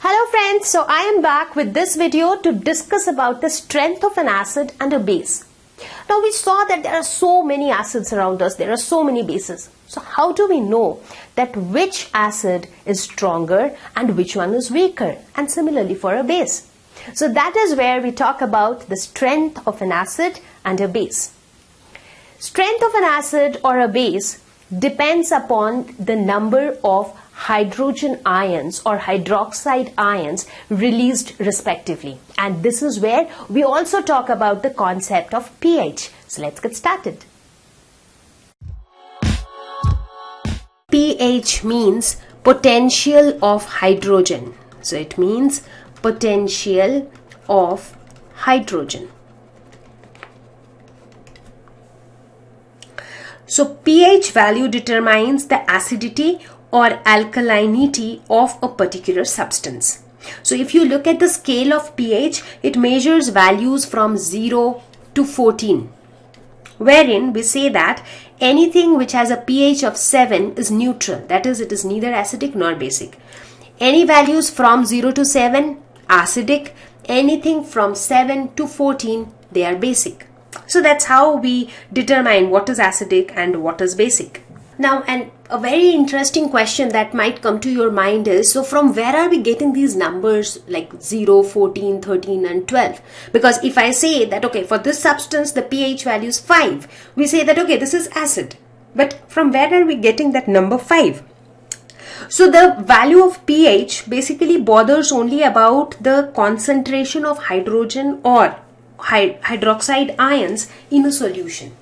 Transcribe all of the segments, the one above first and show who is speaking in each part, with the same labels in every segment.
Speaker 1: Hello friends, so I am back with this video to discuss about the strength of an acid and a base. Now we saw that there are so many acids around us, there are so many bases. So how do we know that which acid is stronger and which one is weaker, and similarly for a base? So that is where we talk about the strength of an acid and a base. Strength of an acid or a base depends upon the number of hydrogen ions or hydroxide ions released respectively. And this is where we also talk about the concept of pH. So let's get started. pH means potential of hydrogen. So it means potential of hydrogen. So pH value determines the acidity or alkalinity of a particular substance. So if you look at the scale of pH, it measures values from 0 to 14, wherein we say that anything which has a pH of 7 is neutral, that is, it is neither acidic nor basic. Any values from 0 to 7, acidic. Anything from 7 to 14, they are basic. So that's how we determine what is acidic and what is basic. Now, a very interesting question that might come to your mind is, so from where are we getting these numbers like 0, 14, 13 and 12? Because if I say that, okay, for this substance the pH value is 5, we say that, okay, this is acid. But from where are we getting that number 5? So the value of pH basically bothers only about the concentration of hydrogen or hydroxide ions in a solution.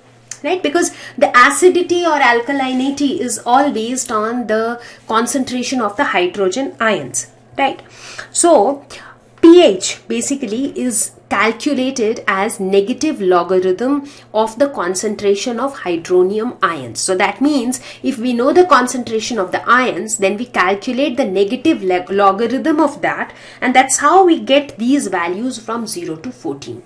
Speaker 1: Right? Because the acidity or alkalinity is all based on the concentration of the hydrogen ions. Right? So pH basically is calculated as negative logarithm of the concentration of hydronium ions. So that means if we know the concentration of the ions, then we calculate the negative logarithm of that, and that's how we get these values from 0 to 14.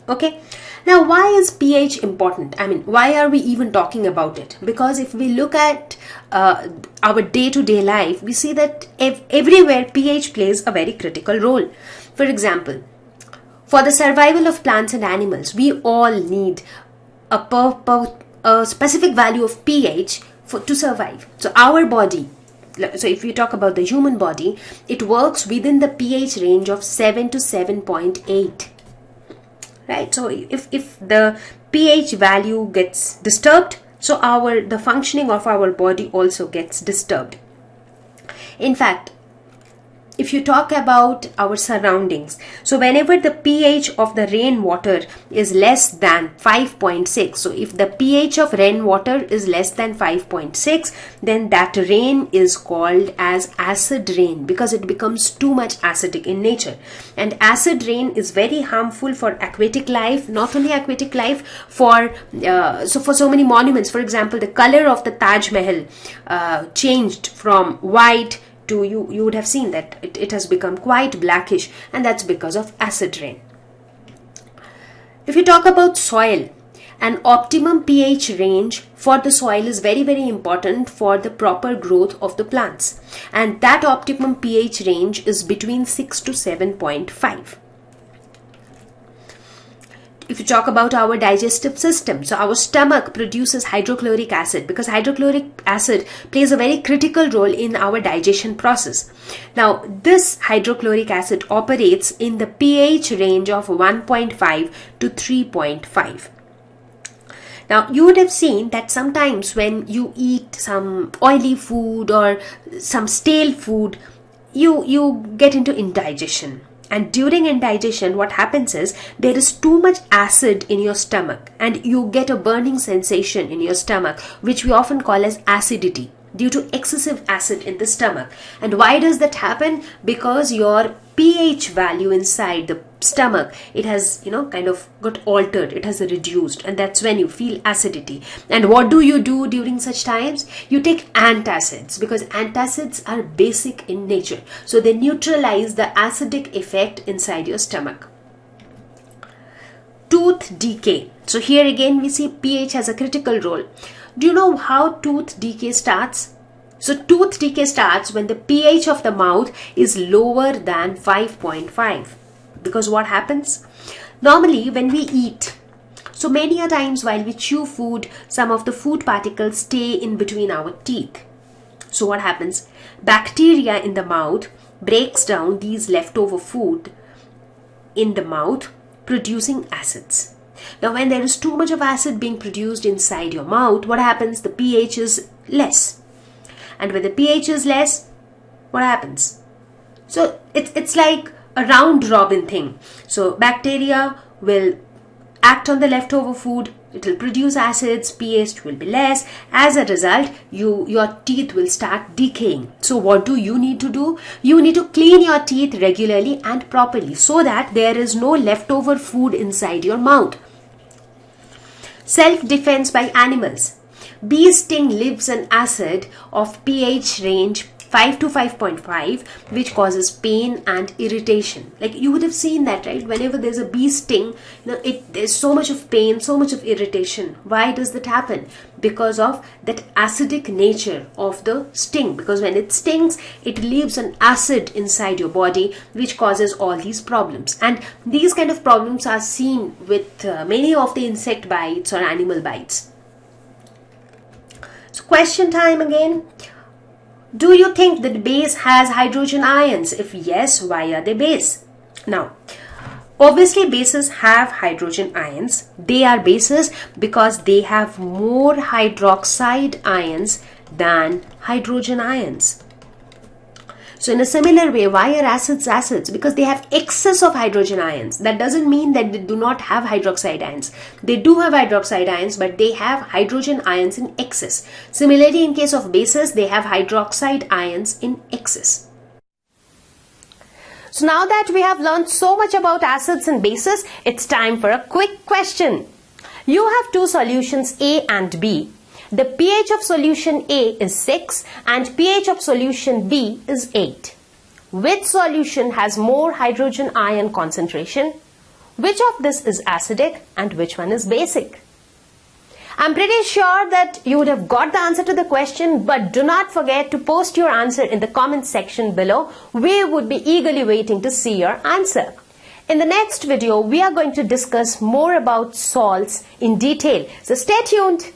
Speaker 1: Okay. Now, why is pH important? I mean, why are we even talking about it? Because if we look at our day-to-day life, we see that everywhere pH plays a very critical role. For example, for the survival of plants and animals, we all need a specific value of pH to survive. So our body, so if we talk about the human body, it works within the pH range of 7 to 7.8. Right, so if the pH value gets disturbed, so the functioning of our body also gets disturbed. In fact, if you talk about our surroundings, so whenever the pH of the rainwater is less than 5.6, so if the pH of rainwater is less than 5.6, then that rain is called as acid rain because it becomes too much acidic in nature. And acid rain is very harmful for aquatic life, not only aquatic life, for so many monuments. For example, the color of the Taj Mahal changed from white to, you would have seen that it has become quite blackish, and that's because of acid rain. If you talk about soil, an optimum pH range for the soil is very, very important for the proper growth of the plants, and that optimum pH range is between 6 to 7.5. If you talk about our digestive system, so our stomach produces hydrochloric acid because hydrochloric acid plays a very critical role in our digestion process. Now, this hydrochloric acid operates in the pH range of 1.5 to 3.5. Now, you would have seen that sometimes when you eat some oily food or some stale food, you get into indigestion. And during indigestion, what happens is there is too much acid in your stomach and you get a burning sensation in your stomach, which we often call as acidity due to excessive acid in the stomach. And why does that happen? Because your pH value inside the stomach, it has, kind of got altered, it has reduced, and that's when you feel acidity. And what do you do during such times? You take antacids because antacids are basic in nature. So they neutralize the acidic effect inside your stomach. Tooth decay. So here again we see pH has a critical role. Do you know how tooth decay starts? So tooth decay starts when the pH of the mouth is lower than 5.5. Because what happens? Normally when we eat, so many a times while we chew food, some of the food particles stay in between our teeth. So what happens? Bacteria in the mouth breaks down these leftover food in the mouth, producing acids. Now when there is too much of acid being produced inside your mouth, what happens? The pH is less. And when the pH is less, what happens? So it's like a round robin thing. So bacteria will act on the leftover food, it will produce acids, pH will be less. As a result, your teeth will start decaying. So what do? You need to clean your teeth regularly and properly so that there is no leftover food inside your mouth. Self-defense by animals. Bee sting leaves an acid of pH range 5 to 5.5, which causes pain and irritation. Like you would have seen that, right? Whenever there's a bee sting, there's so much of pain, so much of irritation. Why does that happen? Because of that acidic nature of the sting. Because when it stings, it leaves an acid inside your body, which causes all these problems. And these kind of problems are seen with many of the insect bites or animal bites. So question time again. Do you think that base has hydrogen ions? If yes, why are they base? Now, obviously bases have hydrogen ions. They are bases because they have more hydroxide ions than hydrogen ions. So in a similar way, why are acids acids? Because they have excess of hydrogen ions. That doesn't mean that they do not have hydroxide ions. They do have hydroxide ions, but they have hydrogen ions in excess. Similarly, in case of bases, they have hydroxide ions in excess. So now that we have learned so much about acids and bases, it's time for a quick question. You have two solutions A and B. The pH of solution A is 6 and pH of solution B is 8. Which solution has more hydrogen ion concentration? Which of this is acidic and which one is basic? I'm pretty sure that you would have got the answer to the question, but do not forget to post your answer in the comment section below. We would be eagerly waiting to see your answer. In the next video, we are going to discuss more about salts in detail. So stay tuned.